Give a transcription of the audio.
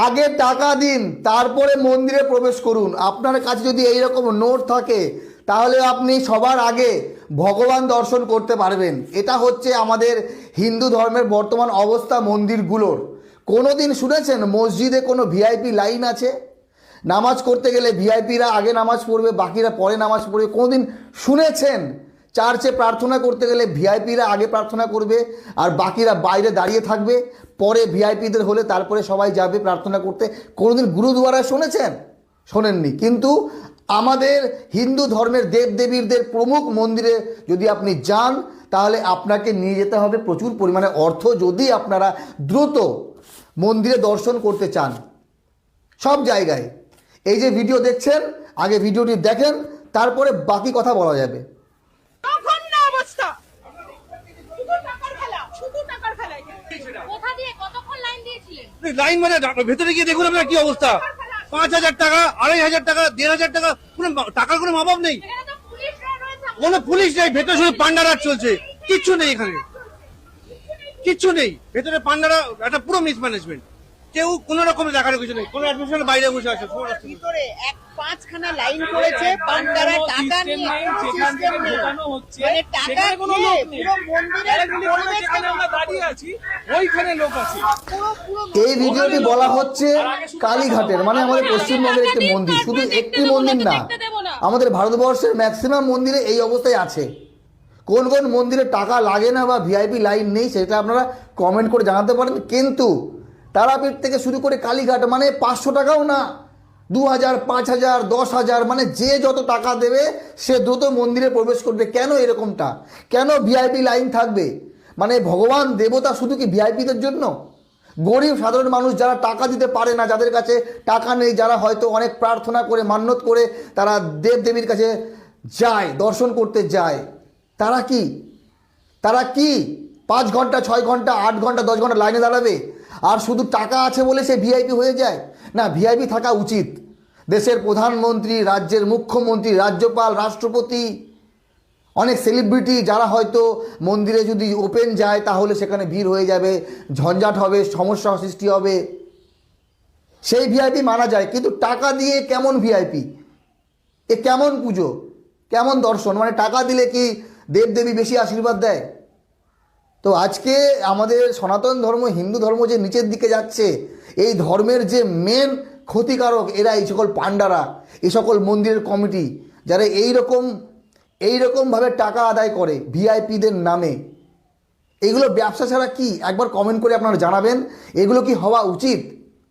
আগে টাকা দিন, তারপরে মন্দিরে প্রবেশ করুন। আপনার কাছে যদি এই রকম নোট থাকে তাহলে আপনি সবার আগে ভগবান দর্শন করতে পারবেন। এটা হচ্ছে আমাদের হিন্দু ধর্মের বর্তমান অবস্থা মন্দিরগুলোর। কোনো দিন শুনেছেন মসজিদে কোনো ভিআইপি লাইন আছে? নামাজ করতে গেলে ভিআইপিরা আগে নামাজ পড়বে, বাকিরা পরে নামাজ পড়বে। কোনো দিন শুনেছেন চার্চে প্রার্থনা করতে গেলে ভিআইপিরা আগে প্রার্থনা করবে আর বাকিরা বাইরে দাঁড়িয়ে থাকবে, পরে ভিআইপিদের হলে তারপরে সবাই যাবে প্রার্থনা করতে? কোনোদিন গুরুদুয়ারায় শুনেছেন? শোনেননি। কিন্তু আমাদের হিন্দু ধর্মের দেবদেবীদের প্রমুখ মন্দিরে যদি আপনি যান তাহলে আপনাকে নিয়ে যেতে হবে প্রচুর পরিমাণে অর্থ, যদি আপনারা দ্রুত মন্দিরে দর্শন করতে চান। সব জায়গায় এই যে ভিডিও দেখছেন, আগে ভিডিওটি দেখেন, তারপরে বাকি কথা বলা যাবে। লাইন মানে ভেতরে গিয়ে দেখুন আপনার কি অবস্থা। 5,000 টাকা, 2,500 টাকা, 1,500 টাকা, কোনো টাকার কোনো অভাব নেই। কোনো পুলিশ নেই, ভেতরে শুধু পান্ডারাজ চলছে, কিচ্ছু নেই এখানে, কিচ্ছু নেই ভেতরে। পান্ডারা একটা পুরো মিসম্যানেজমেন্ট, কেউ কোন রকমের দেখার কিছু নেই। কোনো অ্যাডমিশনের বাইরে বসে আছে, ভিতরে এক 5খানা লাইন করেছে, পান্ডারা টাকা নিয়ে সিস্টেম নেই, মানে টাকা কোনো লোক নেই। পুরো মন্দিরের পরিবেশ আমরা দাঁড়িয়ে আছি, ওইখানে লোক আছে। এই ভিডিওটি বলা হচ্ছে কালীঘাটের, মানে আমাদের পশ্চিমবঙ্গের একটি মন্দির, শুধু একটি মন্দির না, আমাদের ভারতবর্ষের ম্যাক্সিমাম মন্দিরে এই অবস্থায় আছে। কোন কোন মন্দিরে টাকা লাগে না বা ভিআইপি লাইন নেই সেটা আপনারা কমেন্ট করে জানাতে পারেন। কিন্তু তারাপীঠ থেকে শুরু করে কালীঘাট মানে 500 টাকাও না, 2,000, 5,000, 10,000, মানে যে যত টাকা দেবে সে দ্রুত মন্দিরে প্রবেশ করবে। কেন এরকমটা? কেন ভিআইপি লাইন থাকবে? মানে ভগবান দেবতা শুধু কি ভিআইপিদের জন্য? গরিব সাধারণ মানুষ যারা টাকা দিতে পারে না, যাদের কাছে টাকা নেই, যারা হয়তো অনেক প্রার্থনা করে মান্যত করে তারা দেবদেবীর কাছে যায়, দর্শন করতে যায়, তারা কি 5 ঘন্টা, 6 ঘন্টা, 8 ঘন্টা, 10 ঘন্টা লাইনে দাঁড়াবে? আর শুধু টাকা আছে বলে সে ভিআইপি হয়ে যায়? না, ভিআইপি থাকা উচিত। দেশের প্রধানমন্ত্রী, রাজ্যের মুখ্যমন্ত্রী, রাজ্যপাল, রাষ্ট্রপতি, অনেক সেলিব্রিটি যারা হয়তো মন্দিরে যদি ওপেন যায় তাহলে সেখানে ভিড় হয়ে যাবে, ঝঞ্ঝাট হবে, সমস্যা সৃষ্টি হবে, সেই ভিআইপি মানা যায়। কিন্তু টাকা দিয়ে কেমন ভিআইপি? এ কেমন পুজো, কেমন দর্শন? মানে টাকা দিলে কি দেবদেবী বেশি আশীর্বাদ দেয়? তো আজকে আমাদের সনাতন ধর্ম, হিন্দু ধর্ম যে নিচের দিকে যাচ্ছে, এই ধর্মের যে মেন ক্ষতিকারক এরা এই সকল পান্ডারা, এই সকল মন্দিরের কমিটি, যারা এইরকমভাবে টাকা আদায় করে ভিআইপিদের নামে। এগুলো ব্যবসা ছাড়া কি? একবার কমেন্ট করে আপনারা জানাবেন, এগুলো কি হওয়া উচিত?